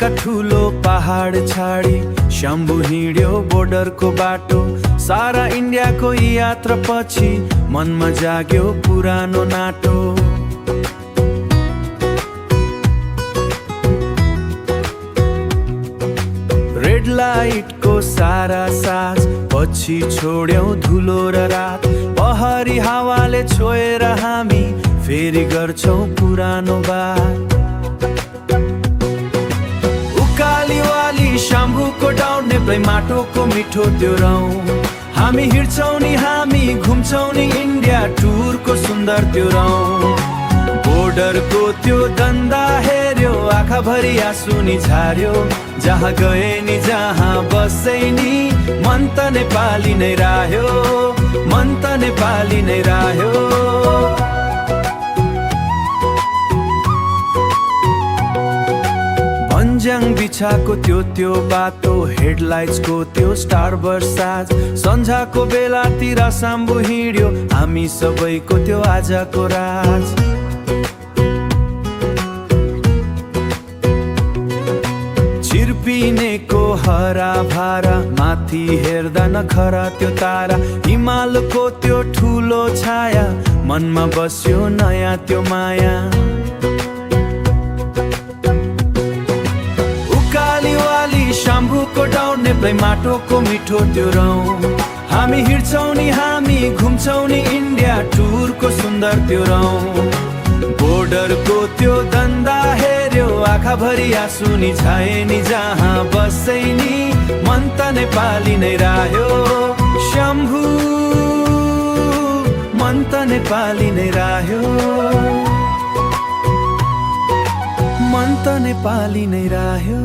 एका ठुलो पहाड छाडी शम्भु हिँड्यो बोर्डरको बाटो। सारा इन्डियाको यात्रा पछि मनमा जाग्यो पुरानो नाटो। रेड लाइटको सारा साज पछि छोड्यौं धुलो र रात। पहाडी हावाले छोएर हामी फेरि गर्छौं पुरानो बात। उकालीवाली शम्भुको डाउन नेप्लै माटोको मिठो त्यो रौँ। हामी हिँड्छौं नि हामी घुम्छौं नि इन्डिया टुरको सुन्दर त्यो रौँ। बोर्डरको त्यो दन्दा हेर्यो आँखाभरि आँसु नि झार्यो। जहाँ गए नि जहाँ बसे नि मन त नेपाली नै रह्यो, मन त नेपाली नै रह्यो। भन्ज्याङ बिछाको त्यो बाटो, हेडलाइट्सको त्यो स्टार बर्साज। सन्झाको बेलातिर शम्भु हिँड्यो हामी सबैको त्यो आजको राज। चिर्पिनेको हरा भारा माथि हेर्दा नखरा त्यो तारा। हिमालको त्यो ठुलो छाया मनमा बस्यो नयाँ त्यो माया। उकालीवाली शम्भुको डाउन नेप्लै माटोको मिठो त्यो रौँ। हामी हिँड्छौं नि हामी घुम्छौं नि इन्डिया टुरको सुन्दर त्यो रौँ। बोर्डरको त्यो दन्दा हेर्यो आँखाभरि आँसु नि झाए नि जहाँ बसे नि मन त नेपाली नै रह्यो। शम्भु मन त नेपाली नै रह्यो, मन त नेपाली नै रह्यो।